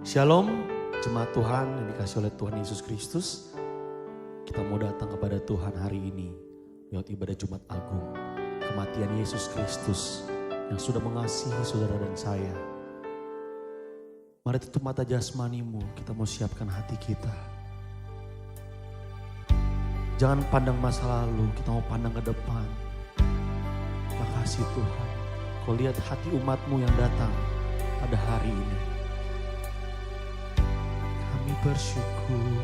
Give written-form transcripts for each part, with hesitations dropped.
Shalom, jemaat Tuhan yang dikasih oleh Tuhan Yesus Kristus. Kita mau datang kepada Tuhan hari ini lewat ibadah Jumat Agung. Kematian Yesus Kristus yang sudah mengasihi saudara dan saya. Mari tutup mata jasmanimu, kita mau siapkan hati kita. Jangan pandang masa lalu, kita mau pandang ke depan. Makasih Tuhan, kau lihat hati umatmu yang datang pada hari ini. Kami bersyukur.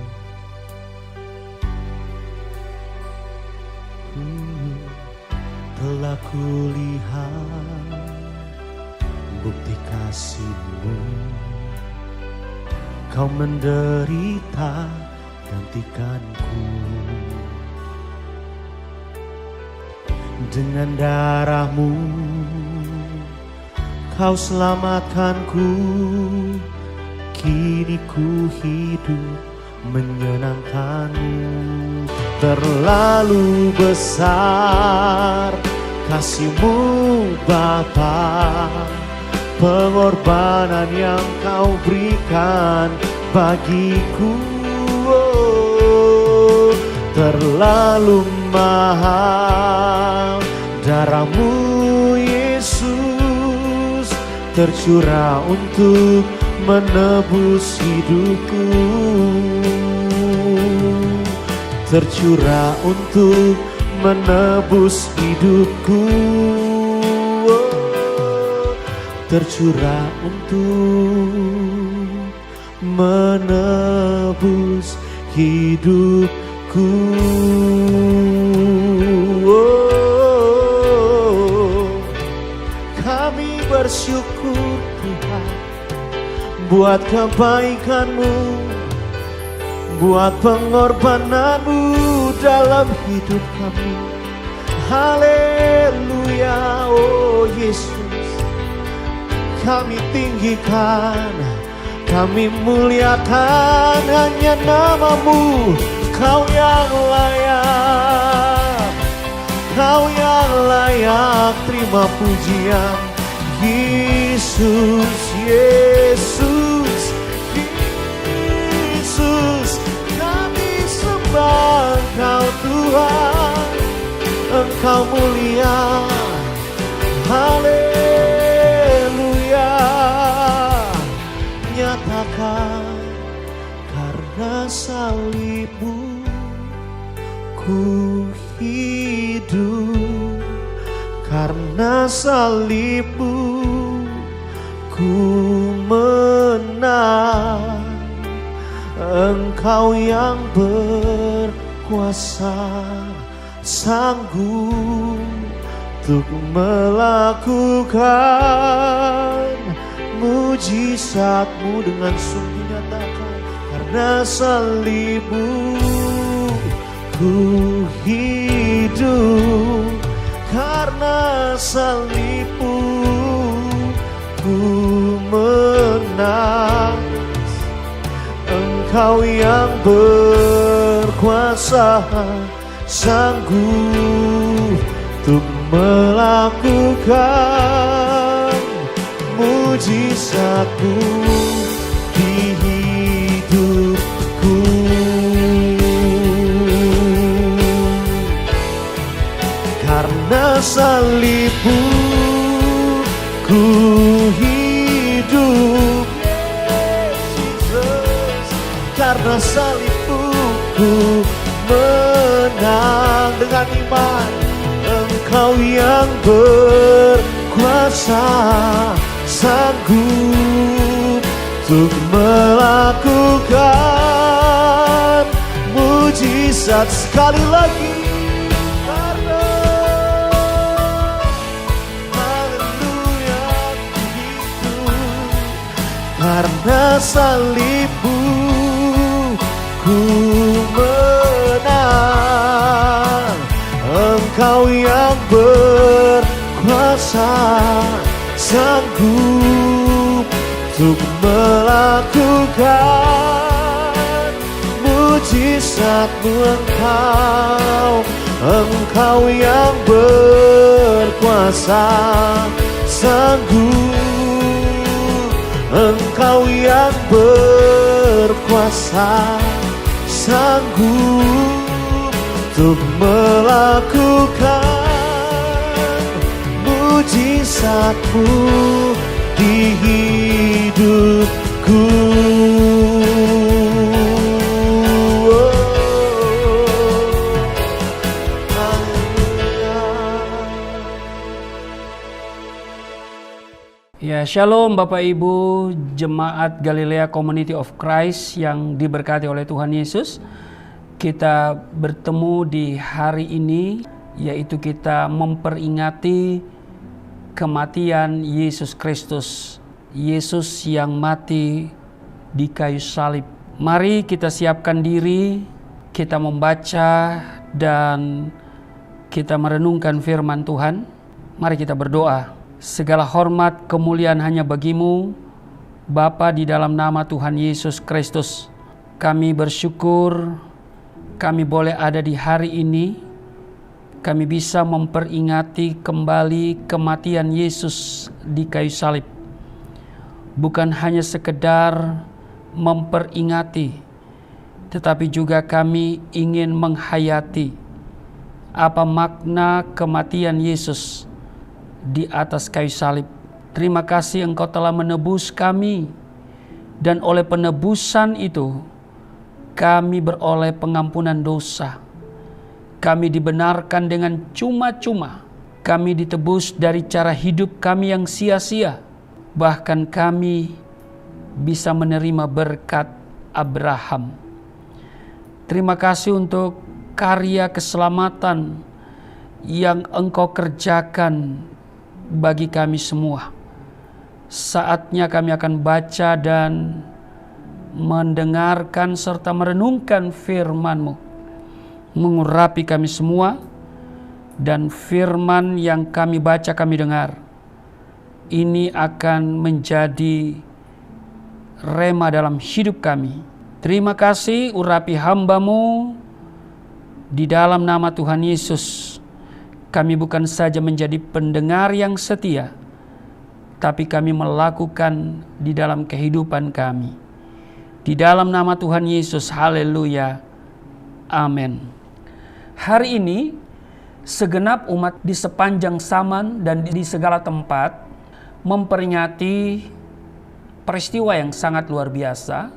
Telah kulihat bukti kasih-Mu. Kau menderita gantikanku. Dengan darah-Mu Kau selamatkanku. Kini ku hidup menyenangkan-Mu. Terlalu besar kasih-Mu Bapa, pengorbanan yang Kau berikan bagiku. Oh, terlalu mahal darah-Mu Yesus, tercurah untuk menebus hidupku, tercurah untuk menebus hidupku, tercurah untuk menebus hidupku. Kami bersyukur Tuhan buat kebaikan-Mu, buat pengorbanan-Mu dalam hidup kami. Haleluya, oh Yesus, kami tinggikan, kami muliakan hanya nama-Mu. Kau yang layak, Kau yang layak terima pujian. Yesus, Yesus, Yesus, kami sembah Engkau Tuhan, Engkau mulia. Haleluya, nyatakan karena salib-Mu ku hidup, karena salib-Mu ku menang. Engkau yang berkuasa, sanggup untuk melakukan mujizat-Mu dengan sungguh nyatakan. Karena salib-Mu ku hidup, karena salib-Mu ku menang. Engkau yang berkuasa, sanggup untuk melakukan mujizat-Mu di hidupku. Karena salib-Mu ku hidup, Yesus. Karena salib-Mu ku menang dengan iman. Engkau yang berkuasa, sanggup untuk melakukan mujizat. Sekali lagi, karena salib-Mu ku menang. Engkau yang berkuasa, sanggup untuk melakukan mujizat-Mu. Engkau yang berkuasa, sanggup Engkau yang berkuasa, sanggup untuk melakukan mujizat-Mu di hidupku. Ya, Shalom Bapak Ibu Jemaat Galilea Community of Christ yang diberkati oleh Tuhan Yesus. Kita bertemu di hari ini, yaitu kita memperingati kematian Yesus Kristus. Yesus yang mati di kayu salib. Mari kita siapkan diri, kita membaca dan kita merenungkan firman Tuhan. Mari kita berdoa. Segala hormat kemuliaan hanya bagi-Mu, Bapa, di dalam nama Tuhan Yesus Kristus. Kami bersyukur kami boleh ada di hari ini. Kami bisa memperingati kembali kematian Yesus di kayu salib. Bukan hanya sekedar memperingati, tetapi juga kami ingin menghayati apa makna kematian Yesus di atas kayu salib. Terima kasih Engkau telah menebus kami, dan oleh penebusan itu kami beroleh pengampunan dosa. Kami dibenarkan dengan cuma-cuma. Kami ditebus dari cara hidup kami yang sia-sia. Bahkan kami bisa menerima berkat Abraham. Terima kasih untuk karya keselamatan yang Engkau kerjakan bagi kami semua. Saatnya kami akan baca dan mendengarkan serta merenungkan firman-Mu. Mengurapi kami semua, dan firman yang kami baca kami dengar ini akan menjadi rema dalam hidup kami. Terima kasih, urapi hamba-Mu di dalam nama Tuhan Yesus. Kami bukan saja menjadi pendengar yang setia, tapi kami melakukan di dalam kehidupan kami. Di dalam nama Tuhan Yesus, haleluya, amin. Hari ini, segenap umat di sepanjang zaman dan di segala tempat memperingati peristiwa yang sangat luar biasa,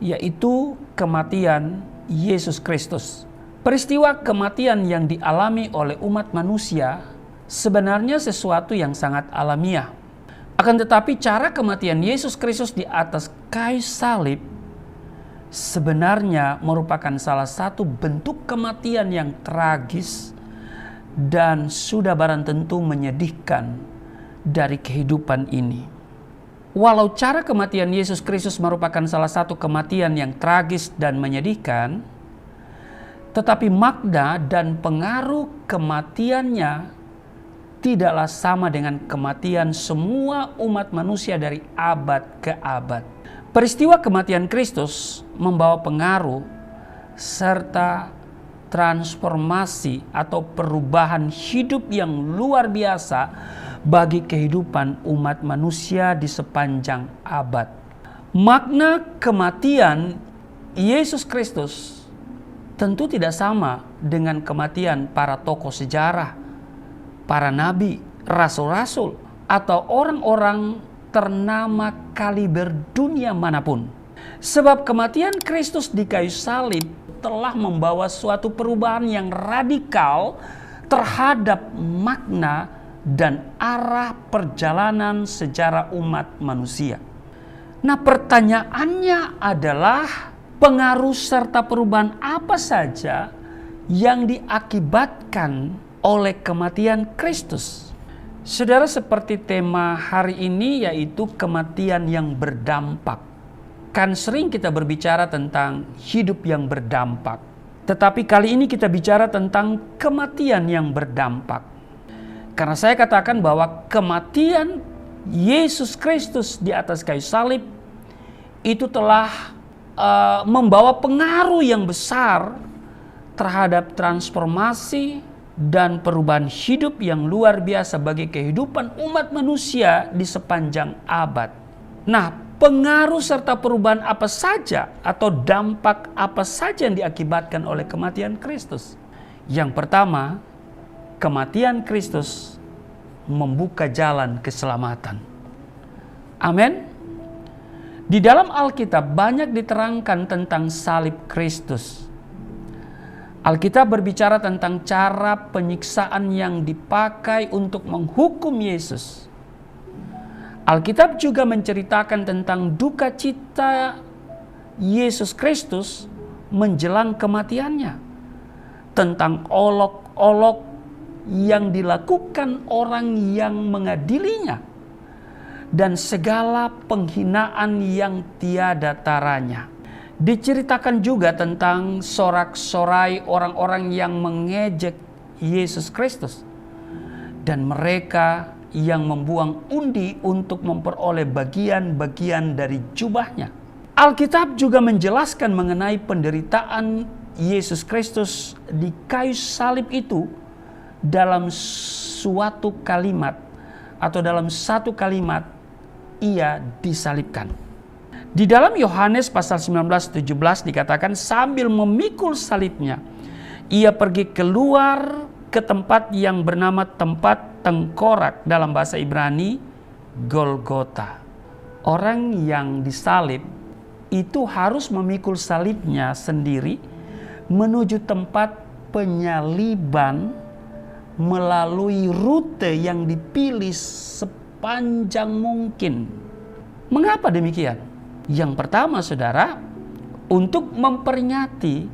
yaitu kematian Yesus Kristus. Peristiwa kematian yang dialami oleh umat manusia sebenarnya sesuatu yang sangat alamiah. Akan tetapi cara kematian Yesus Kristus di atas kayu salib sebenarnya merupakan salah satu bentuk kematian yang tragis dan sudah barang tentu menyedihkan dari kehidupan ini. Walau cara kematian Yesus Kristus merupakan salah satu kematian yang tragis dan menyedihkan, tetapi makna dan pengaruh kematiannya tidaklah sama dengan kematian semua umat manusia dari abad ke abad. Peristiwa kematian Kristus membawa pengaruh serta transformasi atau perubahan hidup yang luar biasa bagi kehidupan umat manusia di sepanjang abad. Makna kematian Yesus Kristus tentu tidak sama dengan kematian para tokoh sejarah, para nabi, rasul-rasul, atau orang-orang ternama kaliber dunia manapun. Sebab kematian Kristus di kayu salib telah membawa suatu perubahan yang radikal terhadap makna dan arah perjalanan sejarah umat manusia. Nah, pertanyaannya adalah pengaruh serta perubahan apa saja yang diakibatkan oleh kematian Kristus. Saudara, seperti tema hari ini yaitu kematian yang berdampak. Kan sering kita berbicara tentang hidup yang berdampak. Tetapi kali ini kita bicara tentang kematian yang berdampak. Karena saya katakan bahwa kematian Yesus Kristus di atas kayu salib itu telah membawa pengaruh yang besar terhadap transformasi dan perubahan hidup yang luar biasa bagi kehidupan umat manusia di sepanjang abad. Nah, pengaruh serta perubahan apa saja atau dampak apa saja yang diakibatkan oleh kematian Kristus? Yang pertama, kematian Kristus membuka jalan keselamatan. Amin. Di dalam Alkitab banyak diterangkan tentang salib Kristus. Alkitab berbicara tentang cara penyiksaan yang dipakai untuk menghukum Yesus. Alkitab juga menceritakan tentang duka cita Yesus Kristus menjelang kematiannya. Tentang olok-olok yang dilakukan orang yang mengadilinya. Dan segala penghinaan yang tiada taranya. Diceritakan juga tentang sorak-sorai orang-orang yang mengejek Yesus Kristus. Dan mereka yang membuang undi untuk memperoleh bagian-bagian dari jubahnya. Alkitab juga menjelaskan mengenai penderitaan Yesus Kristus di kayu salib itu dalam suatu kalimat atau dalam satu kalimat, ia disalibkan. Di dalam Yohanes pasal 19:17 dikatakan sambil memikul salibnya, ia pergi keluar ke tempat yang bernama tempat tengkorak, dalam bahasa Ibrani Golgota. Orang yang disalib itu harus memikul salibnya sendiri menuju tempat penyaliban melalui rute yang dipilih sepanjang mungkin. Mengapa demikian? Yang pertama, saudara, untuk memperingati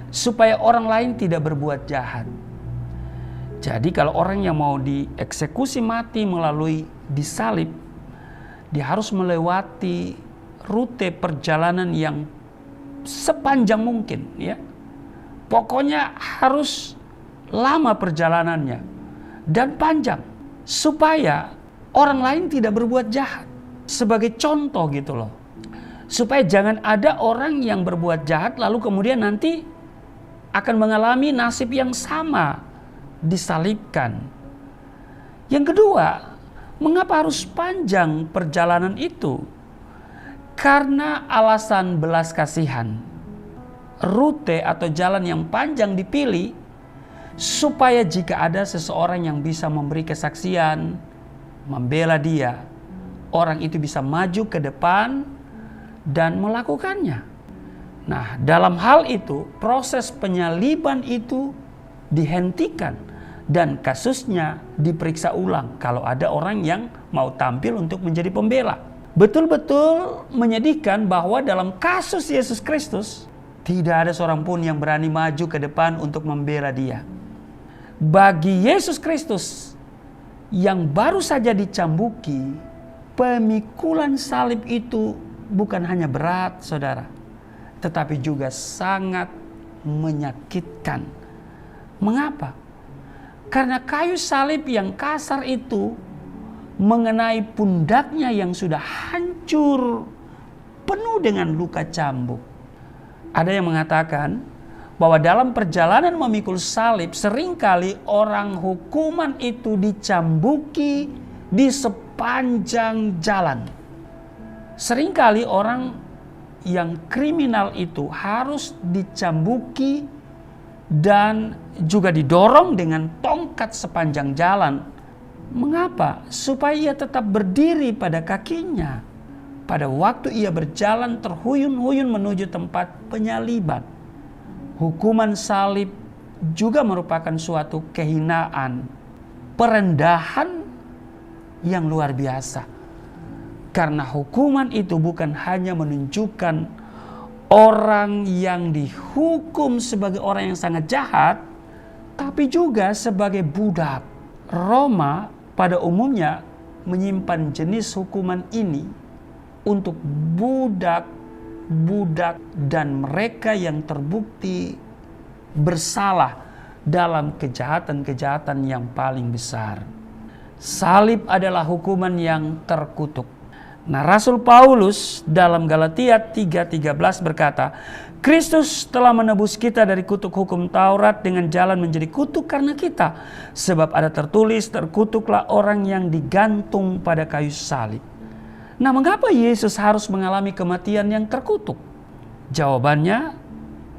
supaya orang lain tidak berbuat jahat. Jadi kalau orang yang mau dieksekusi mati melalui disalib, dia harus melewati rute perjalanan yang sepanjang mungkin, ya. Pokoknya harus lama perjalanannya dan panjang supaya orang lain tidak berbuat jahat. Sebagai contoh gitu loh. Supaya jangan ada orang yang berbuat jahat lalu kemudian nanti akan mengalami nasib yang sama, disalibkan. Yang kedua, mengapa harus panjang perjalanan itu? Karena alasan belas kasihan. Rute atau jalan yang panjang dipilih supaya jika ada seseorang yang bisa memberi kesaksian, membela dia, orang itu bisa maju ke depan dan melakukannya. Nah, dalam hal itu proses penyaliban itu dihentikan dan kasusnya diperiksa ulang kalau ada orang yang mau tampil untuk menjadi pembela. Betul-betul menyedihkan bahwa dalam kasus Yesus Kristus tidak ada seorang pun yang berani maju ke depan untuk membela dia. Bagi Yesus Kristus yang baru saja dicambuki, pemikulan salib itu bukan hanya berat, saudara, tetapi juga sangat menyakitkan. Mengapa? Karena kayu salib yang kasar itu mengenai pundaknya yang sudah hancur, penuh dengan luka cambuk. Ada yang mengatakan bahwa dalam perjalanan memikul salib seringkali orang hukuman itu dicambuki di sepanjang jalan. Seringkali orang yang kriminal itu harus dicambuki dan juga didorong dengan tongkat sepanjang jalan. Mengapa? Supaya ia tetap berdiri pada kakinya pada waktu ia berjalan terhuyun-huyun menuju tempat penyaliban. Hukuman salib juga merupakan suatu kehinaan, perendahan yang luar biasa. Karena hukuman itu bukan hanya menunjukkan orang yang dihukum sebagai orang yang sangat jahat, tapi juga sebagai budak. Roma pada umumnya menyimpan jenis hukuman ini untuk budak-budak dan mereka yang terbukti bersalah dalam kejahatan-kejahatan yang paling besar. Salib adalah hukuman yang terkutuk. Nah, Rasul Paulus dalam Galatia 3:13 berkata, Kristus telah menebus kita dari kutuk hukum Taurat dengan jalan menjadi kutuk karena kita. Sebab ada tertulis, terkutuklah orang yang digantung pada kayu salib. Nah, mengapa Yesus harus mengalami kematian yang terkutuk? Jawabannya,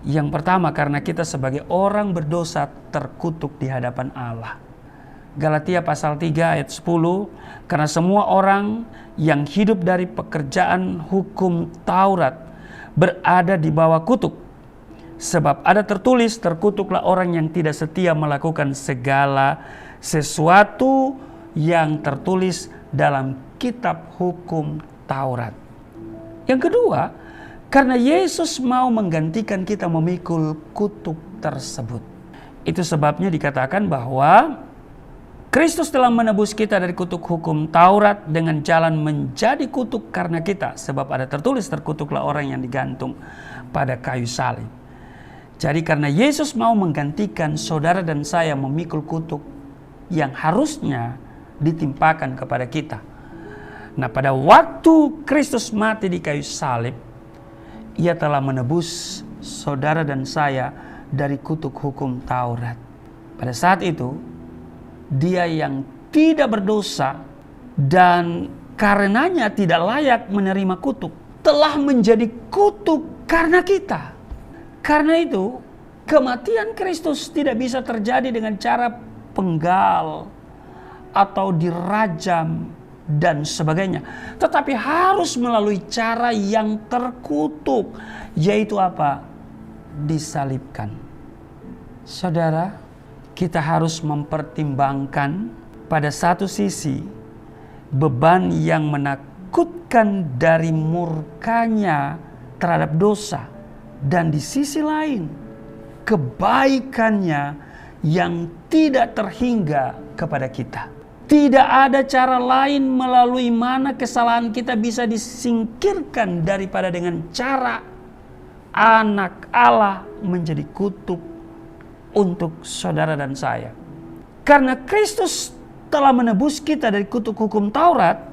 yang pertama, karena kita sebagai orang berdosa terkutuk di hadapan Allah. Galatia pasal 3 ayat 10, karena semua orang yang hidup dari pekerjaan hukum Taurat berada di bawah kutuk. Sebab ada tertulis, terkutuklah orang yang tidak setia melakukan segala sesuatu yang tertulis dalam kitab hukum Taurat. Yang kedua, karena Yesus mau menggantikan kita memikul kutuk tersebut. Itu sebabnya dikatakan bahwa Kristus telah menebus kita dari kutuk hukum Taurat dengan jalan menjadi kutuk karena kita. Sebab ada tertulis, terkutuklah orang yang digantung pada kayu salib. Jadi karena Yesus mau menggantikan saudara dan saya memikul kutuk yang harusnya ditimpakan kepada kita. Nah, pada waktu Kristus mati di kayu salib, Ia telah menebus saudara dan saya dari kutuk hukum Taurat. Pada saat itu, Dia yang tidak berdosa dan karenanya tidak layak menerima kutuk, telah menjadi kutuk karena kita. Karena itu, kematian Kristus tidak bisa terjadi dengan cara penggal atau dirajam dan sebagainya, tetapi harus melalui cara yang terkutuk, yaitu apa? Disalibkan. Saudara, kita harus mempertimbangkan pada satu sisi beban yang menakutkan dari murkanya terhadap dosa, dan di sisi lain kebaikannya yang tidak terhingga kepada kita. Tidak ada cara lain melalui mana kesalahan kita bisa disingkirkan daripada dengan cara anak Allah menjadi kutuk untuk saudara dan saya. Karena Kristus telah menebus kita dari kutuk hukum Taurat,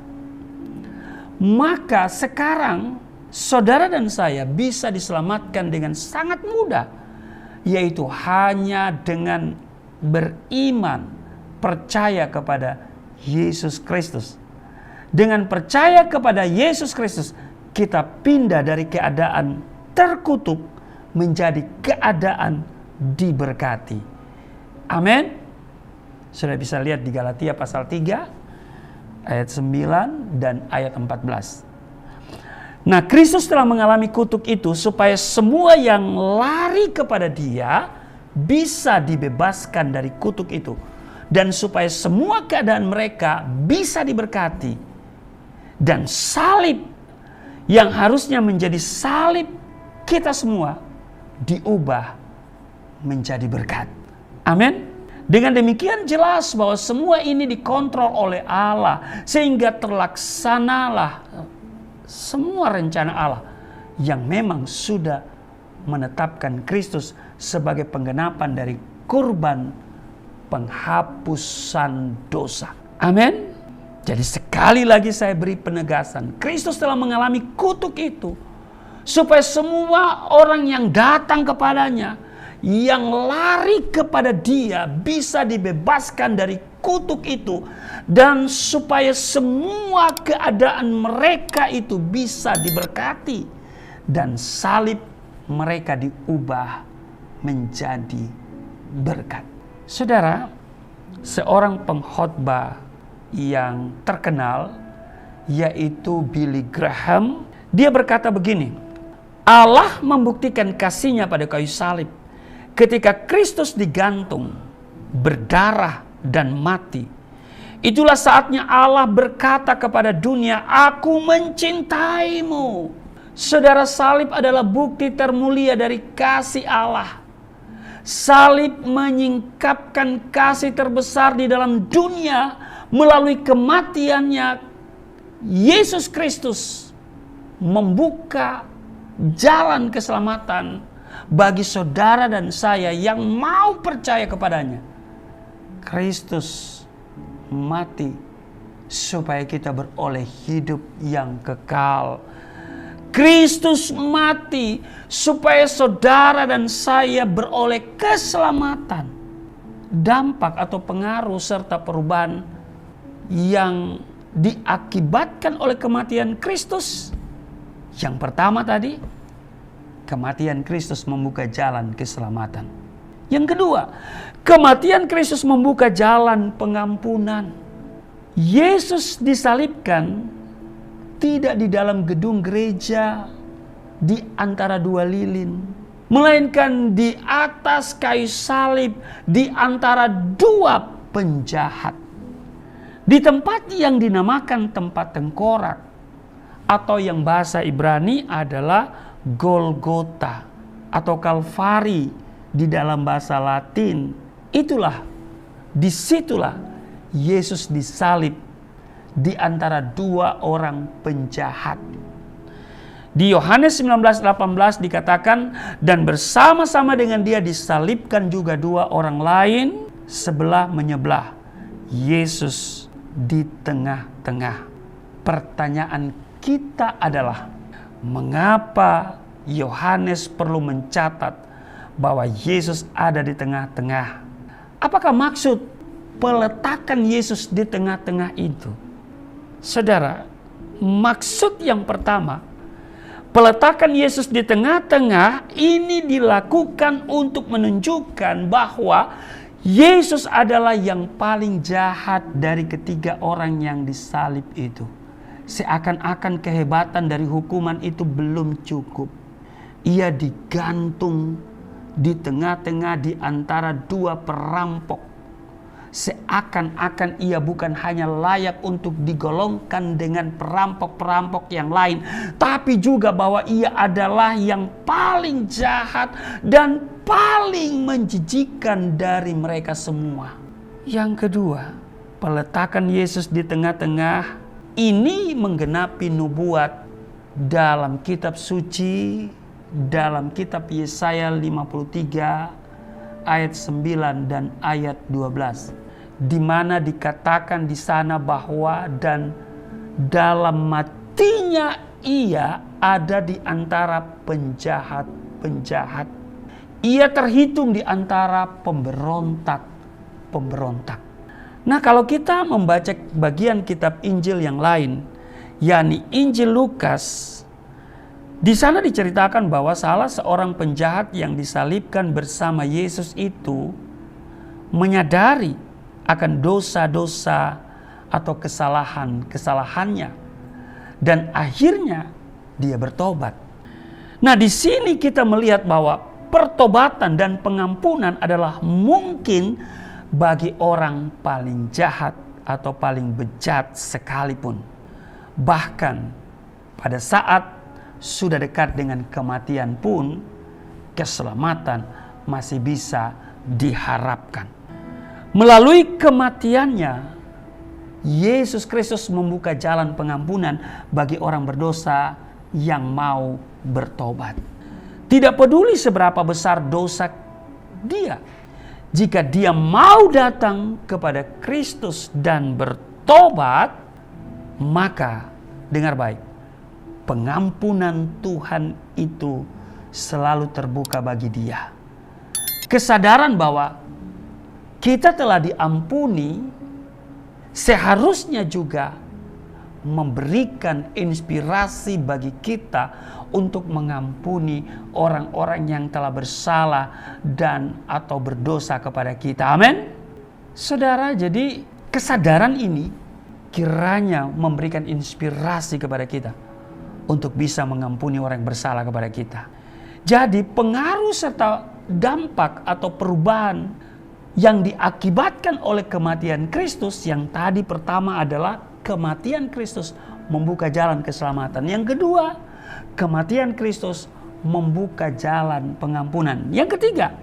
maka sekarang saudara dan saya bisa diselamatkan dengan sangat mudah, yaitu hanya dengan beriman, percaya kepada Yesus Kristus. Dengan percaya kepada Yesus Kristus, kita pindah dari keadaan terkutuk menjadi keadaan diberkati. Amin. Sudah bisa lihat di Galatia pasal 3 ayat 9 dan ayat 14. Nah, Kristus telah mengalami kutuk itu supaya semua yang lari kepada Dia bisa dibebaskan dari kutuk itu, dan supaya semua keadaan mereka bisa diberkati. Dan salib yang harusnya menjadi salib kita semua diubah menjadi berkat. Amin. Dengan demikian jelas bahwa semua ini dikontrol oleh Allah, sehingga terlaksanalah semua rencana Allah yang memang sudah menetapkan Kristus sebagai penggenapan dari kurban penghapusan dosa. Amin. Jadi sekali lagi saya beri penegasan, Kristus telah mengalami kutuk itu supaya semua orang yang datang kepadanya, yang lari kepada Dia, bisa dibebaskan dari kutuk itu, dan supaya semua keadaan mereka itu bisa diberkati dan salib mereka diubah menjadi berkat. Saudara, seorang pengkhotbah yang terkenal yaitu Billy Graham, dia berkata begini, Allah membuktikan kasih-Nya pada kayu salib ketika Kristus digantung, berdarah dan mati. Itulah saatnya Allah berkata kepada dunia, aku mencintaimu. Saudara, salib adalah bukti termulia dari kasih Allah. Salib menyingkapkan kasih terbesar di dalam dunia melalui kematiannya. Yesus Kristus membuka jalan keselamatan bagi saudara dan saya yang mau percaya kepadanya. Kristus mati supaya kita beroleh hidup yang kekal. Kristus mati supaya saudara dan saya beroleh keselamatan. Dampak atau pengaruh serta perubahan yang diakibatkan oleh kematian Kristus. Yang pertama tadi, kematian Kristus membuka jalan keselamatan. Yang kedua, kematian Kristus membuka jalan pengampunan. Yesus disalibkan tidak di dalam gedung gereja di antara dua lilin, melainkan di atas kayu salib di antara dua penjahat. Di tempat yang dinamakan tempat tengkorak, atau yang bahasa Ibrani adalah Golgota atau Kalvari di dalam bahasa Latin. Disitulah Yesus disalib di antara dua orang penjahat. Di Yohanes 19:18 dikatakan, dan bersama-sama dengan dia disalibkan juga dua orang lain sebelah menyebelah, Yesus di tengah-tengah. Pertanyaan kita adalah, mengapa Yohanes perlu mencatat bahwa Yesus ada di tengah-tengah? Apakah maksud peletakan Yesus di tengah-tengah itu? Saudara, maksud yang pertama, peletakan Yesus di tengah-tengah ini dilakukan untuk menunjukkan bahwa Yesus adalah yang paling jahat dari ketiga orang yang disalib itu. Seakan-akan kehebatan dari hukuman itu belum cukup. Ia digantung di tengah-tengah di antara dua perampok. Seakan-akan ia bukan hanya layak untuk digolongkan dengan perampok-perampok yang lain, tapi juga bahwa ia adalah yang paling jahat dan paling menjijikkan dari mereka semua. Yang kedua, peletakan Yesus di tengah-tengah ini menggenapi nubuat dalam kitab suci, dalam kitab Yesaya 53 ayat 9 dan ayat 12, di mana dikatakan di sana bahwa dan dalam matinya ia ada di antara penjahat-penjahat. Ia terhitung di antara pemberontak-pemberontak. Nah, kalau kita membaca bagian kitab Injil yang lain, yakni Injil Lukas, di sana diceritakan bahwa salah seorang penjahat yang disalibkan bersama Yesus itu menyadari akan dosa-dosa atau kesalahannya, dan akhirnya dia bertobat. Nah, di sini kita melihat bahwa pertobatan dan pengampunan adalah mungkin bagi orang paling jahat atau paling bejat sekalipun. Bahkan pada saat sudah dekat dengan kematian pun, keselamatan masih bisa diharapkan. Melalui kematiannya, Yesus Kristus membuka jalan pengampunan bagi orang berdosa yang mau bertobat. Tidak peduli seberapa besar dosa dia, jika dia mau datang kepada Kristus dan bertobat, maka dengar baik, pengampunan Tuhan itu selalu terbuka bagi dia. Kesadaran bahwa kita telah diampuni seharusnya juga memberikan inspirasi bagi kita untuk mengampuni orang-orang yang telah bersalah dan atau berdosa kepada kita. Amin. Saudara, jadi kesadaran ini kiranya memberikan inspirasi kepada kita untuk bisa mengampuni orang yang bersalah kepada kita. Jadi pengaruh serta dampak atau perubahan yang diakibatkan oleh kematian Kristus, yang tadi pertama adalah kematian Kristus membuka jalan keselamatan. Yang kedua, kematian Kristus membuka jalan pengampunan. Yang ketiga,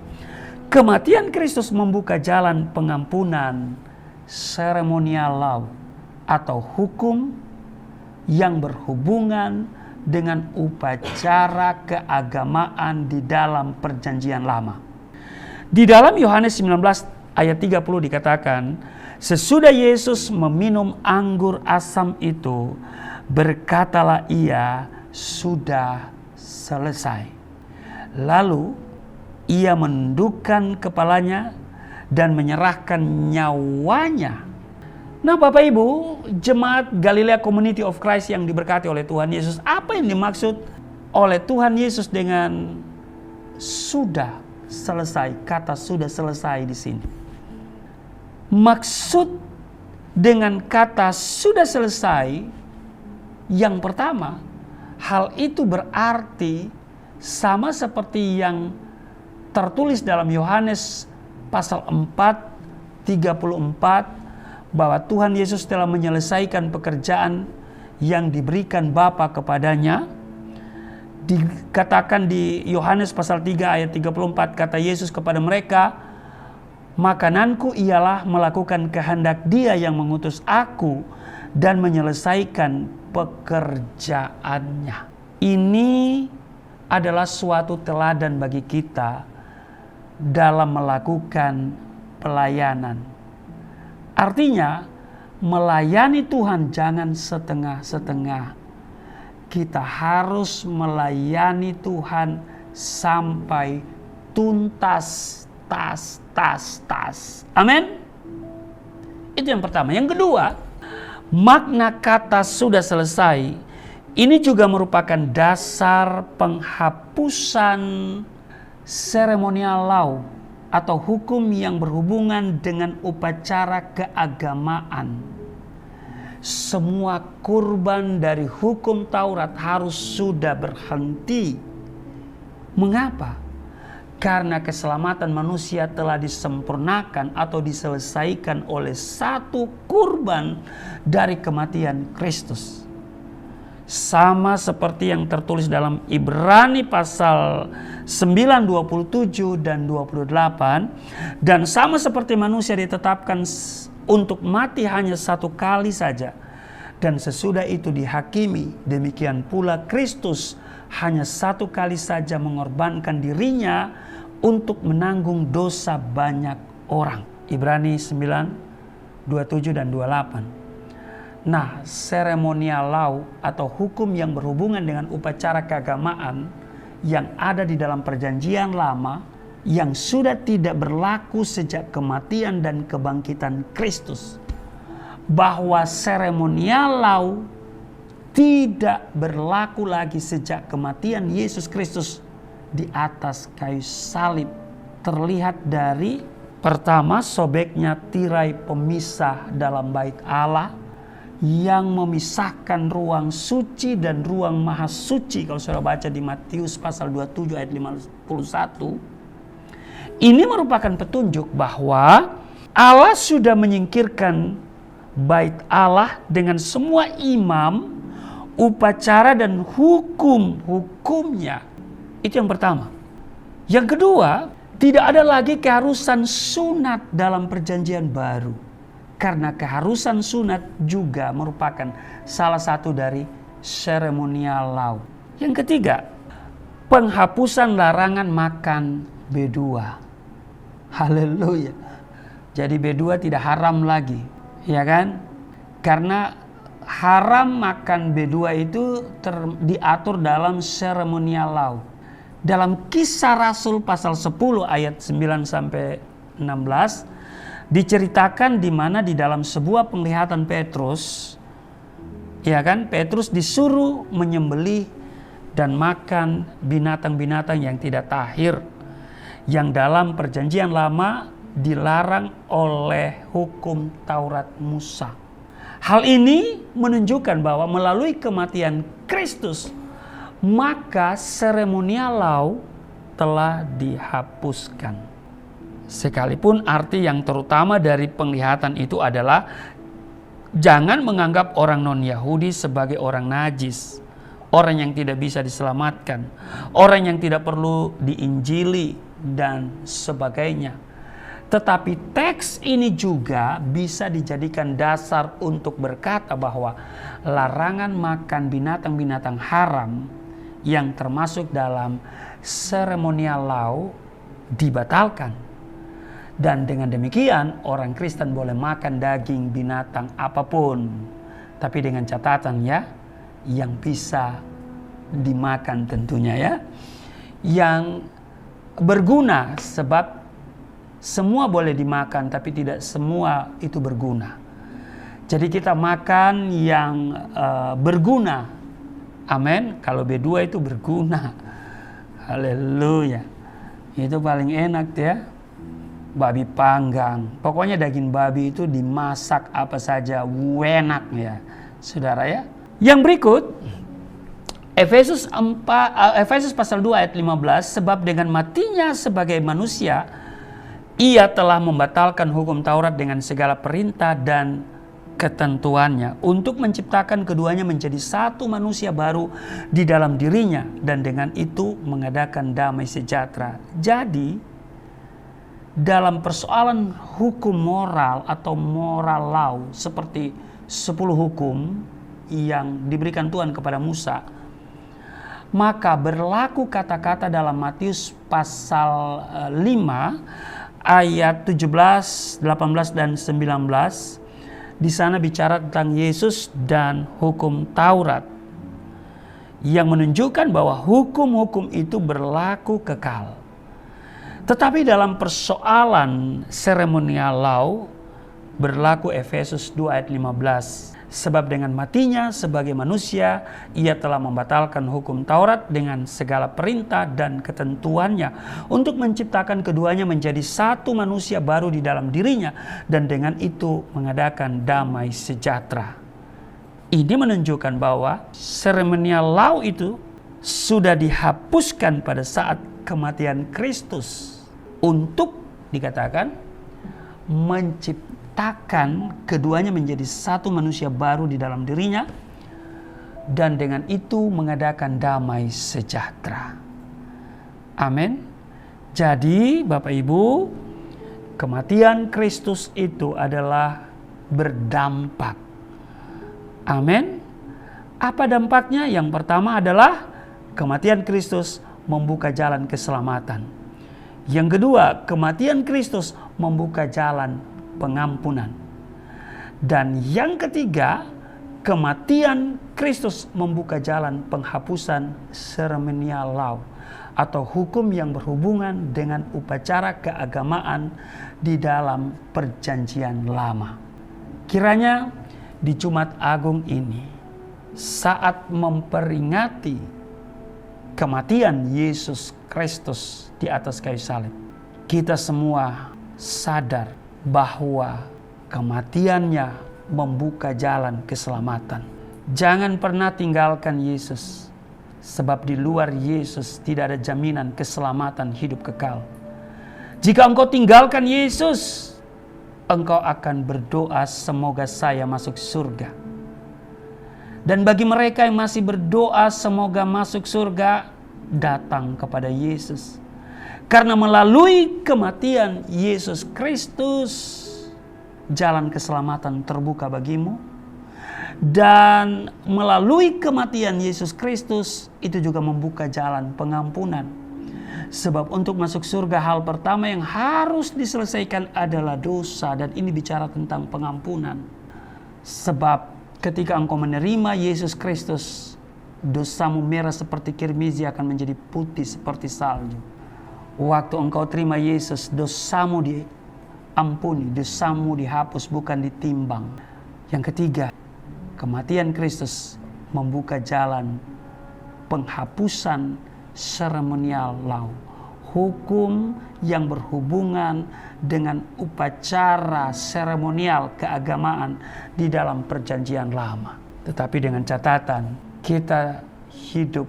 kematian Kristus membuka jalan pengampunan ceremonial law atau hukum yang berhubungan dengan upacara keagamaan di dalam perjanjian lama. Di dalam Yohanes 19 ayat 30 dikatakan, sesudah Yesus meminum anggur asam itu, berkatalah ia, sudah selesai. Lalu ia menundukkan kepalanya dan menyerahkan nyawanya Nah Bapak Ibu, jemaat Galilea Community of Christ yang diberkati oleh Tuhan Yesus, apa yang dimaksud oleh Tuhan Yesus dengan sudah selesai? Kata sudah selesai di sini. Maksud dengan kata sudah selesai, yang pertama, hal itu berarti sama seperti yang tertulis dalam Yohanes pasal 4, 34, bahwa Tuhan Yesus telah menyelesaikan pekerjaan yang diberikan Bapa kepadanya. Dikatakan di Yohanes pasal 3 ayat 34, kata Yesus kepada mereka, makananku ialah melakukan kehendak Dia yang mengutus aku dan menyelesaikan pekerjaannya. Ini adalah suatu teladan bagi kita dalam melakukan pelayanan. Artinya, melayani Tuhan jangan setengah-setengah. Kita harus melayani Tuhan sampai tuntas, tas. Amin. Itu yang pertama. Yang kedua, makna kata sudah selesai ini juga merupakan dasar penghapusan seremonial law atau hukum yang berhubungan dengan upacara keagamaan. Semua kurban dari hukum Taurat harus sudah berhenti. Mengapa? Karena keselamatan manusia telah disempurnakan atau diselesaikan oleh satu kurban dari kematian Kristus. Sama seperti yang tertulis dalam Ibrani pasal 9, 27 dan 28. Dan sama seperti manusia ditetapkan untuk mati hanya satu kali saja, dan sesudah itu dihakimi, demikian pula Kristus hanya satu kali saja mengorbankan dirinya untuk menanggung dosa banyak orang. Ibrani 9, 27 dan 28. Nah, seremonial law atau hukum yang berhubungan dengan upacara keagamaan yang ada di dalam perjanjian lama yang sudah tidak berlaku sejak kematian dan kebangkitan Kristus. Bahwa seremonial law tidak berlaku lagi sejak kematian Yesus Kristus di atas kayu salib. Terlihat dari pertama, sobeknya tirai pemisah dalam bait Allah yang memisahkan ruang suci dan ruang maha suci. Kalau saudara baca di Matius pasal 27 ayat 51. Ini merupakan petunjuk bahwa Allah sudah menyingkirkan bait Allah dengan semua imam, upacara dan hukumnya. Itu yang pertama. Yang kedua, tidak ada lagi keharusan sunat dalam perjanjian baru. Karena keharusan sunat juga merupakan salah satu dari seremonial law. Yang ketiga, penghapusan larangan makan B2. Haleluya. Jadi B2 tidak haram lagi, ya kan? Karena haram makan B2 itu diatur dalam seremonial law. Dalam Kisah Rasul pasal 10 ayat 9 sampai 16 diceritakan di mana di dalam sebuah penglihatan Petrus, ya kan, Petrus disuruh menyembelih dan makan binatang-binatang yang tidak tahir, yang dalam perjanjian lama dilarang oleh hukum Taurat Musa. Hal ini menunjukkan bahwa melalui kematian Kristus, maka seremonial law telah dihapuskan. Sekalipun arti yang terutama dari penglihatan itu adalah jangan menganggap orang non-Yahudi sebagai orang najis, orang yang tidak bisa diselamatkan, orang yang tidak perlu diinjili dan sebagainya. Tetapi teks ini juga bisa dijadikan dasar untuk berkata bahwa larangan makan binatang-binatang haram yang termasuk dalam seremonial law dibatalkan. Dan dengan demikian orang Kristen boleh makan daging binatang apapun, tapi dengan catatan ya, yang bisa dimakan tentunya ya, yang berguna, sebab semua boleh dimakan tapi tidak semua itu berguna. Jadi kita makan yang berguna. Amin. Kalau B2 itu berguna. Haleluya. Itu paling enak ya. Babi panggang. Pokoknya daging babi itu dimasak apa saja enak ya. Saudara ya. Yang berikut Efesus pasal 2 ayat 15, sebab dengan matinya sebagai manusia ia telah membatalkan hukum Taurat dengan segala perintah dan ketentuannya untuk menciptakan keduanya menjadi satu manusia baru di dalam dirinya dan dengan itu mengadakan damai sejahtera. Jadi dalam persoalan hukum moral atau moral law seperti 10 hukum yang diberikan Tuhan kepada Musa, maka berlaku kata-kata dalam Matius pasal 5 ayat 17, 18 dan 19. Di sana bicara tentang Yesus dan hukum Taurat yang menunjukkan bahwa hukum-hukum itu berlaku kekal. Tetapi dalam persoalan ceremonial law berlaku Efesus 2 ayat 15. Sebab dengan matinya sebagai manusia ia telah membatalkan hukum Taurat dengan segala perintah dan ketentuannya untuk menciptakan keduanya menjadi satu manusia baru di dalam dirinya dan dengan itu mengadakan damai sejahtera. Ini menunjukkan bahwa ceremonial law itu sudah dihapuskan pada saat kematian Kristus untuk dikatakan menciptakan keduanya menjadi satu manusia baru di dalam dirinya dan dengan itu mengadakan damai sejahtera. Amin. Jadi Bapak Ibu, kematian Kristus itu adalah berdampak. Amin. Apa dampaknya? Yang pertama adalah kematian Kristus membuka jalan keselamatan. Yang kedua, kematian Kristus membuka jalan pengampunan. Dan yang ketiga, kematian Kristus membuka jalan penghapusan ceremonial law atau hukum yang berhubungan dengan upacara keagamaan di dalam perjanjian lama. Kiranya di Jumat Agung ini, saat memperingati kematian Yesus Kristus di atas kayu salib, kita semua sadar bahwa kematiannya membuka jalan keselamatan. Jangan pernah tinggalkan Yesus, sebab di luar Yesus tidak ada jaminan keselamatan hidup kekal. Jika engkau tinggalkan Yesus, engkau akan berdoa semoga saya masuk surga. Dan bagi mereka yang masih berdoa semoga masuk surga, datang kepada Yesus. Karena melalui kematian Yesus Kristus, jalan keselamatan terbuka bagimu. Dan melalui kematian Yesus Kristus, itu juga membuka jalan pengampunan. Sebab untuk masuk surga, hal pertama yang harus diselesaikan adalah dosa. Dan ini bicara tentang pengampunan. Sebab ketika engkau menerima Yesus Kristus, dosamu merah seperti kirmizi akan menjadi putih seperti salju. Waktu engkau terima Yesus, dosamu diampuni, dosamu dihapus, bukan ditimbang. Yang ketiga, kematian Kristus membuka jalan penghapusan ceremonial law, hukum yang berhubungan dengan upacara seremonial keagamaan di dalam perjanjian lama. Tetapi dengan catatan, kita hidup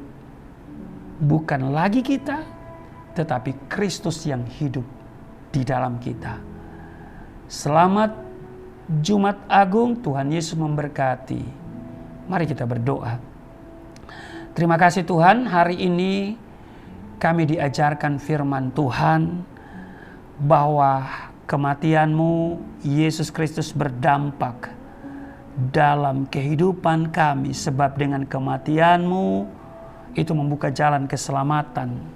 bukan lagi kita, tetapi Kristus yang hidup di dalam kita. Selamat Jumat Agung, Tuhan Yesus memberkati. Mari kita berdoa. Terima kasih Tuhan, hari ini kami diajarkan firman Tuhan bahwa kematian-Mu Yesus Kristus berdampak dalam kehidupan kami, sebab dengan kematian-Mu itu membuka jalan keselamatan.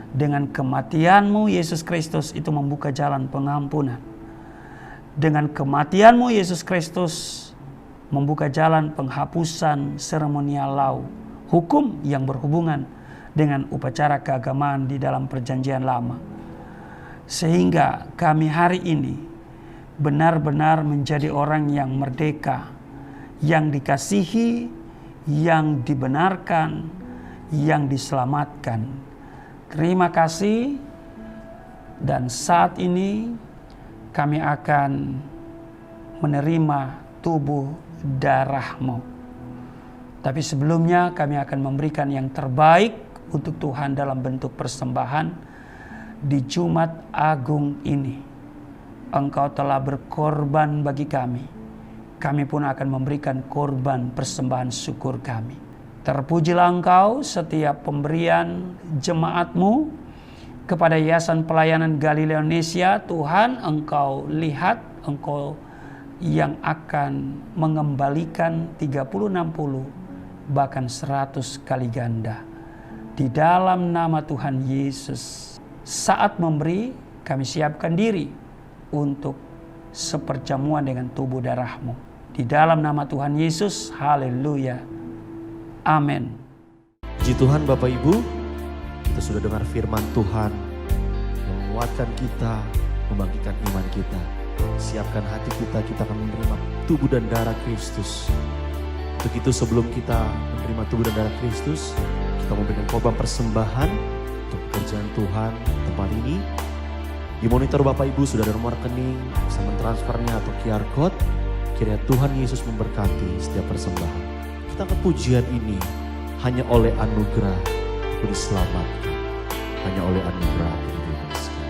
Dengan kematian-Mu Yesus Kristus itu membuka jalan pengampunan. Dengan kematian-Mu Yesus Kristus membuka jalan penghapusan seremonial law, hukum yang berhubungan dengan upacara keagamaan di dalam perjanjian lama. Sehingga kami hari ini benar-benar menjadi orang yang merdeka, yang dikasihi, yang dibenarkan, yang diselamatkan. Terima kasih, dan saat ini kami akan menerima tubuh darah-Mu. Tapi sebelumnya kami akan memberikan yang terbaik untuk Tuhan dalam bentuk persembahan di Jumat Agung ini. Engkau telah berkorban bagi kami. Kami pun akan memberikan korban persembahan syukur kami. Terpujilah Engkau setiap pemberian jemaat-Mu kepada Yayasan Pelayanan Galilea Indonesia. Tuhan, Engkau lihat, Engkau yang akan mengembalikan 30, 60, bahkan 100 kali ganda. Di dalam nama Tuhan Yesus, saat memberi, kami siapkan diri untuk seperjamuan dengan tubuh darah-Mu. Di dalam nama Tuhan Yesus, haleluya. Amin. Puji Tuhan Bapak Ibu, kita sudah dengar firman Tuhan yang menguatkan kita, membangkitkan iman kita. Siapkan hati kita, kita akan menerima tubuh dan darah Kristus. Untuk itu sebelum kita menerima tubuh dan darah Kristus, kita memberikan korban persembahan untuk pekerjaan Tuhan tempat ini. Di monitor Bapak Ibu sudah ada nomor rekening, bisa mentransfernya atau QR Code. Kiranya Tuhan Yesus memberkati setiap persembahan. Kita angkat pujian ini, hanya oleh anugerah aku diselamatkan. Hanya oleh anugerah aku dibebaskan.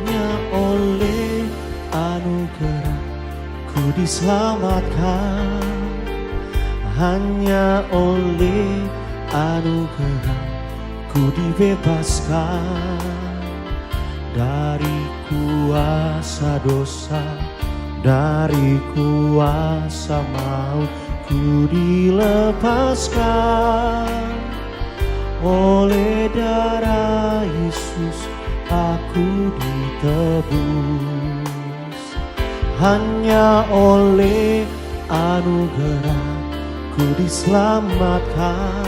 Hanya oleh anugerah ku diselamatkan. Hanya oleh anugerah ku dibebaskan dari kuasa dosa, dari kuasa maut ku dilepaskan. Oleh darah Yesus aku ditebus. Hanya oleh anugerah ku diselamatkan.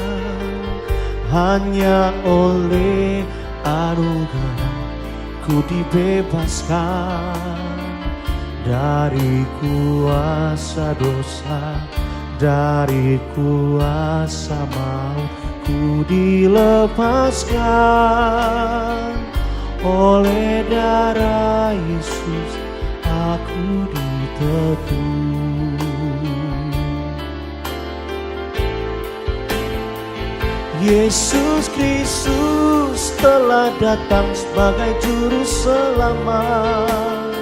Hanya oleh anugerah ku dibebaskan dari kuasa dosa, dari kuasa maut ku dilepaskan. Oleh darah Yesus aku ditebus. Yesus Kristus telah datang sebagai juru selamat.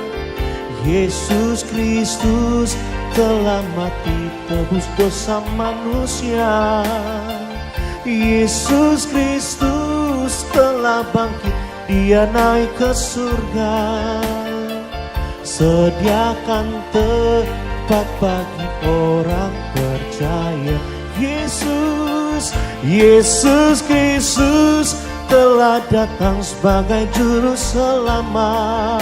Yesus Kristus telah mati tebus dosa manusia. Yesus Kristus telah bangkit, Dia naik ke surga. Sediakan tempat bagi orang percaya. Yesus Kristus telah datang sebagai juru selamat.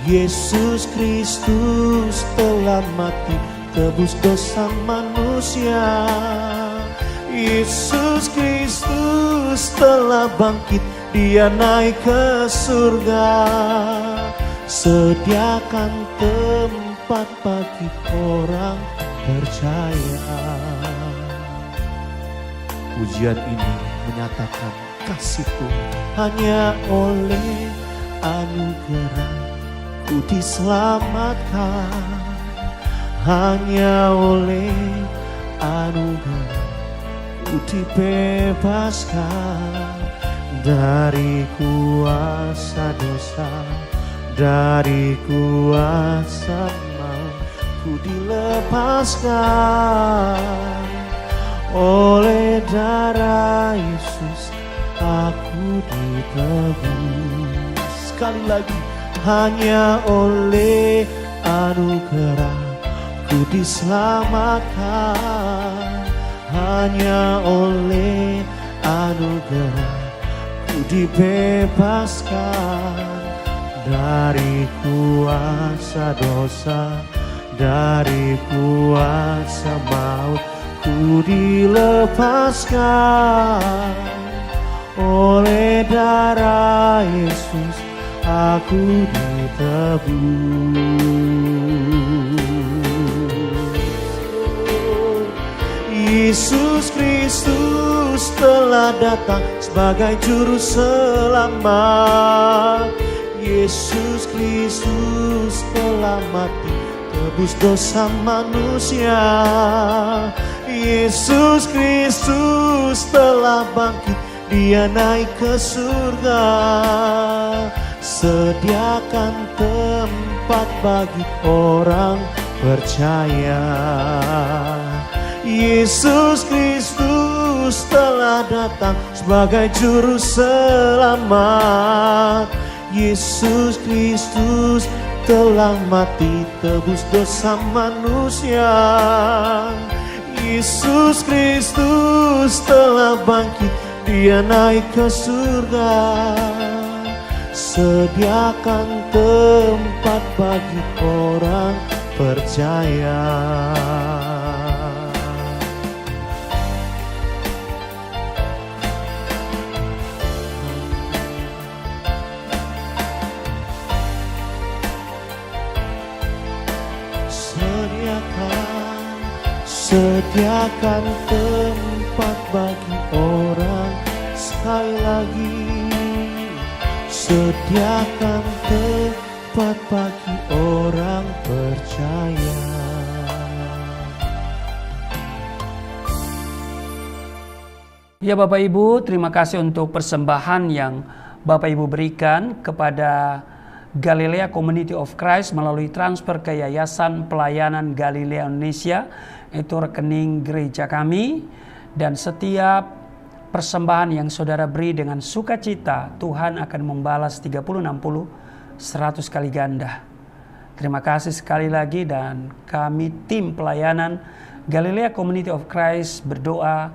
Yesus Kristus telah mati tebus dosa manusia. Yesus Kristus telah bangkit, Dia naik ke surga. Sediakan tempat bagi orang percaya. Pujian ini menyatakan kasih Tuhan. Hanya oleh anugerah ku diselamatkan. Hanya oleh anugerah ku dibebaskan dari kuasa dosa, dari kuasa maut ku dilepaskan. Oleh darah Yesus aku ditebus. Sekali lagi, hanya oleh anugerah ku diselamatkan. Hanya oleh anugerah ku dibebaskan dari kuasa dosa, dari kuasa maut ku dilepaskan. oleh darah Yesus aku ditebus. Yesus Kristus telah datang sebagai juru selamat. Yesus Kristus telah mati tebus dosa manusia. Yesus Kristus telah bangkit, Dia naik ke surga, sediakan tempat bagi orang percaya. Yesus Kristus telah datang sebagai juru selamat. Yesus Kristus telah mati tebus dosa manusia. Yesus Kristus telah bangkit, Dia naik ke surga, sediakan tempat bagi orang percaya. Sediakan tempat bagi orang, sekali lagi, sediakan tempat bagi orang percaya. Ya Bapak Ibu, terima kasih untuk persembahan yang Bapak Ibu berikan kepada Galilea Community of Christ melalui transfer ke Yayasan Pelayanan Galilea Indonesia. Itu rekening gereja kami, dan setiap persembahan yang saudara beri dengan sukacita, Tuhan akan membalas 30, 60, 100 kali ganda. Terima kasih sekali lagi, dan kami tim pelayanan Galilea Community of Christ berdoa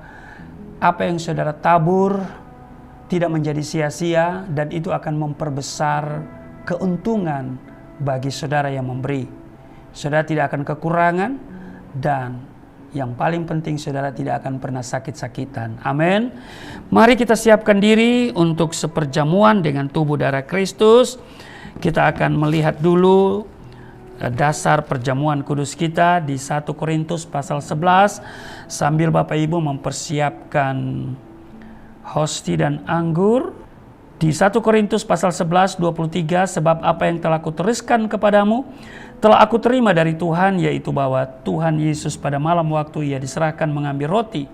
apa yang saudara tabur tidak menjadi sia-sia, dan itu akan memperbesar keuntungan bagi saudara yang memberi. Saudara tidak akan kekurangan, dan yang paling penting saudara tidak akan pernah sakit-sakitan. Amin. Mari kita siapkan diri untuk seperjamuan dengan tubuh darah Kristus. Kita akan melihat dulu dasar perjamuan kudus kita di 1 Korintus pasal 11, sambil Bapak Ibu mempersiapkan hosti dan anggur. Di 1 Korintus pasal 11, 23, sebab apa yang telah kuteruskan kepadamu telah aku terima dari Tuhan, yaitu bahwa Tuhan Yesus pada malam waktu ia diserahkan mengambil roti,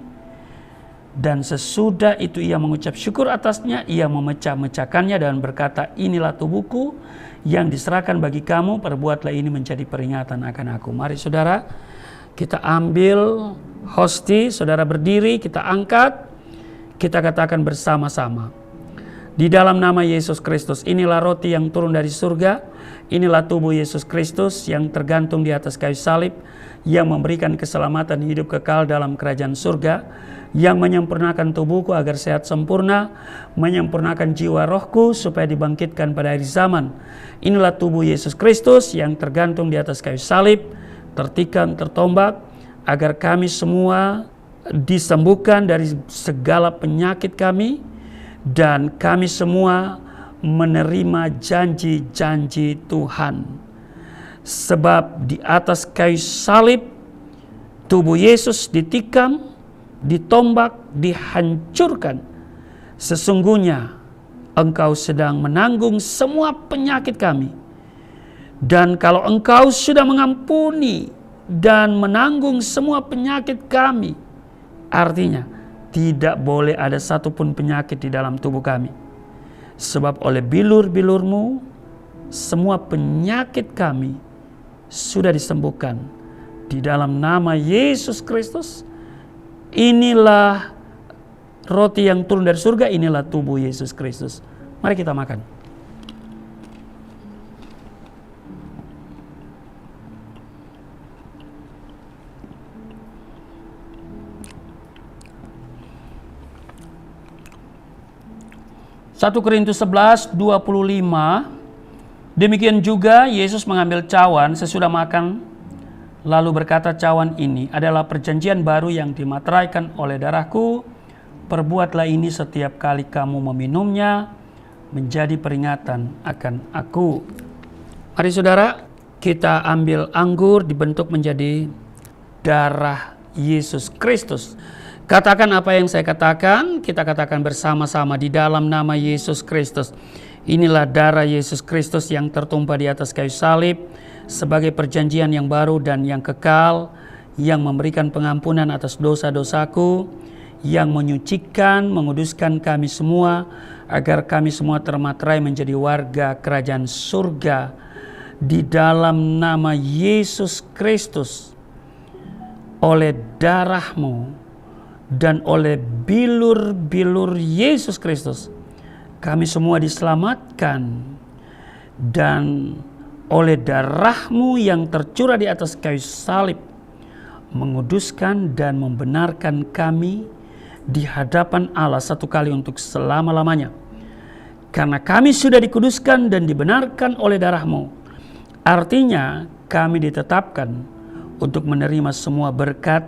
dan sesudah itu ia mengucap syukur atasnya, ia memecah-mecahkannya dan berkata, inilah tubuhku yang diserahkan bagi kamu, perbuatlah ini menjadi peringatan akan aku. Mari saudara, kita ambil hosti, saudara berdiri, kita angkat, kita katakan bersama-sama. Di dalam nama Yesus Kristus, inilah roti yang turun dari surga, inilah tubuh Yesus Kristus yang tergantung di atas kayu salib, yang memberikan keselamatan hidup kekal dalam kerajaan surga, yang menyempurnakan tubuhku agar sehat sempurna, menyempurnakan jiwa rohku supaya dibangkitkan pada akhir zaman. Inilah tubuh Yesus Kristus yang tergantung di atas kayu salib, tertikam, tertombak, agar kami semua disembuhkan dari segala penyakit kami, dan kami semua menerima janji-janji Tuhan. Sebab di atas kayu salib tubuh Yesus ditikam, ditombak, dihancurkan. Sesungguhnya engkau sedang menanggung semua penyakit kami. Dan kalau engkau sudah mengampuni dan menanggung semua penyakit kami, artinya tidak boleh ada satupun penyakit di dalam tubuh kami. Sebab oleh bilur-bilurmu semua penyakit kami sudah disembuhkan. Di dalam nama Yesus Kristus, inilah roti yang turun dari surga, inilah tubuh Yesus Kristus. Mari kita makan. Satu Korintus 11, 25. Demikian juga Yesus mengambil cawan sesudah makan, lalu berkata, cawan ini adalah perjanjian baru yang dimateraikan oleh darahku. Perbuatlah ini setiap kali kamu meminumnya, menjadi peringatan akan aku. Mari saudara, kita ambil anggur dibentuk menjadi darah Yesus Kristus. Katakan apa yang saya katakan, kita katakan bersama-sama di dalam nama Yesus Kristus. Inilah darah Yesus Kristus yang tertumpah di atas kayu salib sebagai perjanjian yang baru dan yang kekal, yang memberikan pengampunan atas dosa-dosaku, yang menyucikan, menguduskan kami semua, agar kami semua termaterai menjadi warga kerajaan surga di dalam nama Yesus Kristus. Oleh darah-Mu dan oleh bilur-bilur Yesus Kristus, kami semua diselamatkan, dan oleh darah-Mu yang tercurah di atas kayu salib menguduskan dan membenarkan kami di hadapan Allah satu kali untuk selama-lamanya. Karena kami sudah dikuduskan dan dibenarkan oleh darah-Mu, artinya kami ditetapkan untuk menerima semua berkat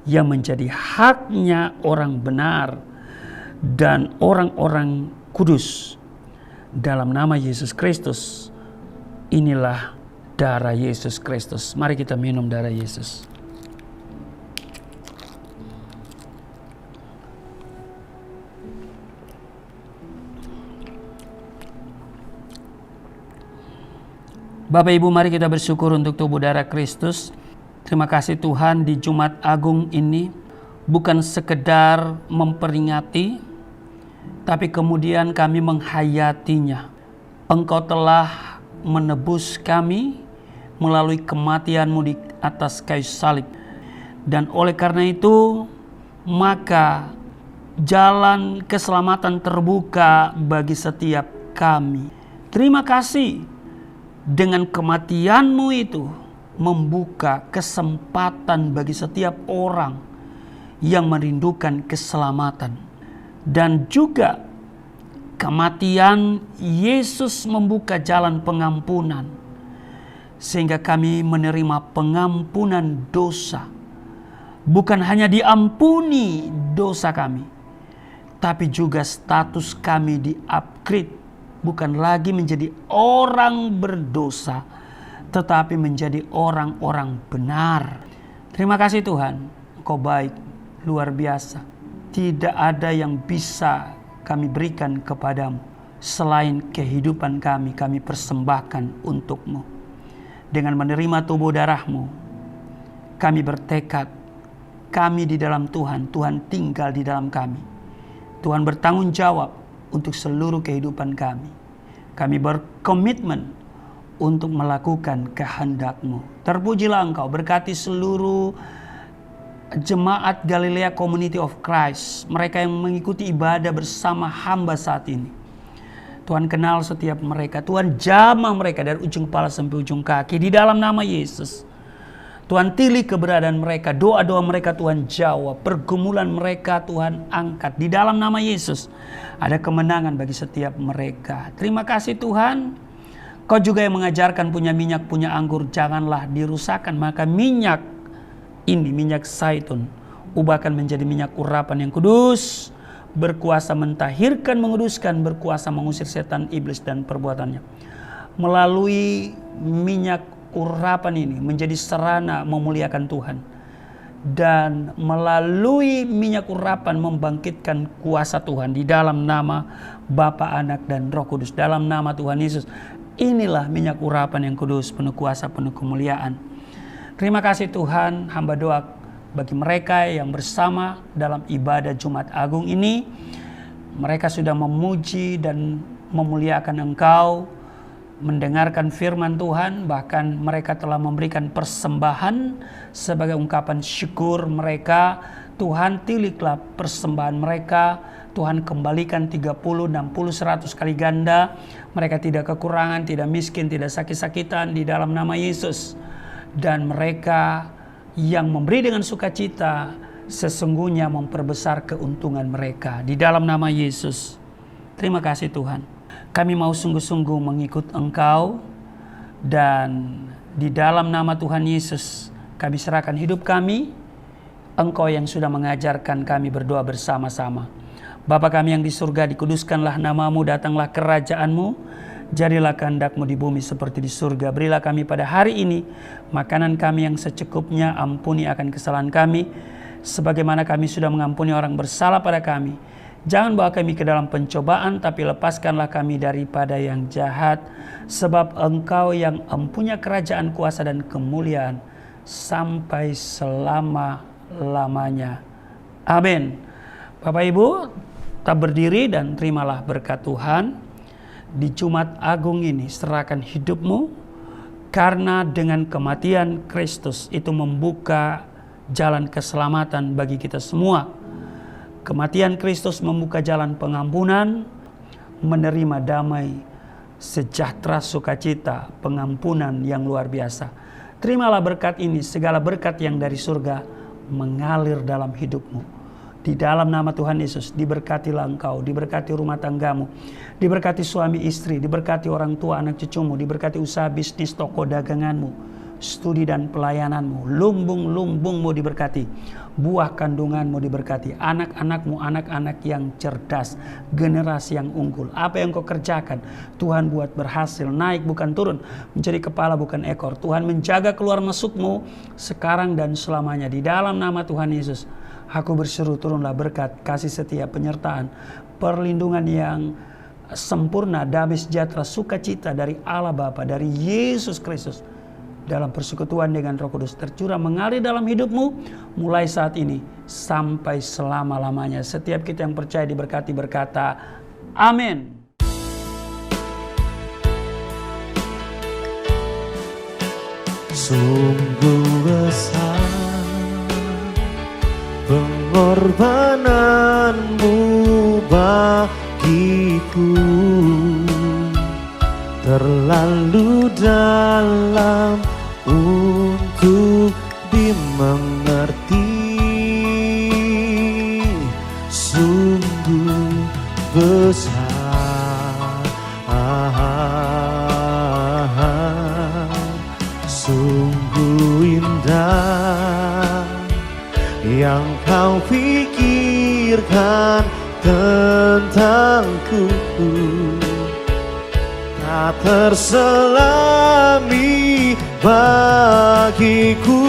yang menjadi haknya orang benar dan orang-orang kudus. Dalam nama Yesus Kristus, inilah darah Yesus Kristus. Mari kita minum darah Yesus. Bapak Ibu, mari kita bersyukur untuk tubuh darah Kristus. Terima kasih Tuhan, di Jumat Agung ini bukan sekedar memperingati, tapi kemudian kami menghayatinya. Engkau telah menebus kami melalui kematian-Mu di atas kayu salib. Dan oleh karena itu, maka jalan keselamatan terbuka bagi setiap kami. Terima kasih. Dengan kematian-Mu itu membuka kesempatan bagi setiap orang yang merindukan keselamatan. Dan juga kematian Yesus membuka jalan pengampunan, sehingga kami menerima pengampunan dosa. Bukan hanya diampuni dosa kami, tapi juga status kami di-upgrade. Bukan lagi menjadi orang berdosa, tetapi menjadi orang-orang benar. Terima kasih Tuhan, Engkau baik, luar biasa. Tidak ada yang bisa kami berikan kepadamu selain kehidupan kami persembahkan untuk-Mu. Dengan menerima tubuh darah-Mu, kami bertekad, kami di dalam Tuhan, Tuhan tinggal di dalam kami. Tuhan bertanggung jawab untuk seluruh kehidupan kami. Kami berkomitmen untuk melakukan kehendak-Mu. Terpujilah Engkau, berkati seluruh jemaat Galilea Community of Christ, mereka yang mengikuti ibadah bersama hamba saat ini. Tuhan kenal setiap mereka, Tuhan jamah mereka dari ujung kepala sampai ujung kaki di dalam nama Yesus. Tuhan pilih keberadaan mereka, doa-doa mereka Tuhan jawab, pergumulan mereka Tuhan angkat. Di dalam nama Yesus ada kemenangan bagi setiap mereka. Terima kasih Tuhan. Kau juga yang mengajarkan punya minyak, punya anggur, janganlah dirusakkan. Maka minyak ini, minyak zaitun, ubahkan menjadi minyak urapan yang kudus, berkuasa mentahirkan, menguduskan, berkuasa mengusir setan, iblis dan perbuatannya. Melalui minyak urapan ini menjadi sarana memuliakan Tuhan, dan melalui minyak urapan membangkitkan kuasa Tuhan di dalam nama Bapa, Anak dan Roh Kudus, dalam nama Tuhan Yesus. Inilah minyak urapan yang kudus, penuh kuasa, penuh kemuliaan. Terima kasih Tuhan, hamba doa bagi mereka yang bersama dalam ibadah Jumat Agung ini. Mereka sudah memuji dan memuliakan Engkau, mendengarkan firman Tuhan, bahkan mereka telah memberikan persembahan sebagai ungkapan syukur mereka. Tuhan, tiliklah persembahan mereka. Tuhan, kembalikan 30, 60, 100 kali ganda. Mereka tidak kekurangan, tidak miskin, tidak sakit-sakitan di dalam nama Yesus. Dan mereka yang memberi dengan sukacita sesungguhnya memperbesar keuntungan mereka di dalam nama Yesus. Terima kasih Tuhan. Kami mau sungguh-sungguh mengikut Engkau, dan di dalam nama Tuhan Yesus kami serahkan hidup kami, Engkau yang sudah mengajarkan kami berdoa bersama-sama. Bapa kami yang di surga, dikuduskanlah namamu, datanglah kerajaan-Mu, jadilah kehendak-Mu di bumi seperti di surga. Berilah kami pada hari ini makanan kami yang secukupnya, ampuni akan kesalahan kami, sebagaimana kami sudah mengampuni orang bersalah pada kami. Jangan bawa kami ke dalam pencobaan, tapi lepaskanlah kami daripada yang jahat. Sebab Engkau yang mempunyai kerajaan, kuasa, dan kemuliaan sampai selama-lamanya. Amin. Bapak Ibu, kita berdiri dan terimalah berkat Tuhan. Di Jumat Agung ini serahkan hidupmu, karena dengan kematian Kristus itu membuka jalan keselamatan bagi kita semua. Kematian Kristus membuka jalan pengampunan, menerima damai, sejahtera, sukacita, pengampunan yang luar biasa. Terimalah berkat ini, segala berkat yang dari surga mengalir dalam hidupmu. Di dalam nama Tuhan Yesus, diberkatilah engkau, diberkati rumah tanggamu, diberkati suami istri, diberkati orang tua anak cucumu, diberkati usaha bisnis toko daganganmu, studi dan pelayananmu, lumbung-lumbungmu diberkati, buah kandunganmu diberkati, anak-anakmu anak-anak yang cerdas, generasi yang unggul. Apa yang kau kerjakan, Tuhan buat berhasil, naik bukan turun, menjadi kepala bukan ekor. Tuhan menjaga keluar masukmu sekarang dan selamanya. Di dalam nama Tuhan Yesus, aku berseru, turunlah berkat, kasih setia, penyertaan, perlindungan yang sempurna, damai sejahtera, sukacita dari Allah Bapa, dari Yesus Kristus, dalam persekutuan dengan Roh Kudus tercurah mengalir dalam hidupmu mulai saat ini sampai selama-lamanya. Setiap kita yang percaya diberkati berkata, amin. Sungguh besar pengorbananmu bagiku, terlalu dalam untuk dimengerti. Sungguh besar, sungguh indah yang kau pikirkan tentangku, tak terselami bagiku.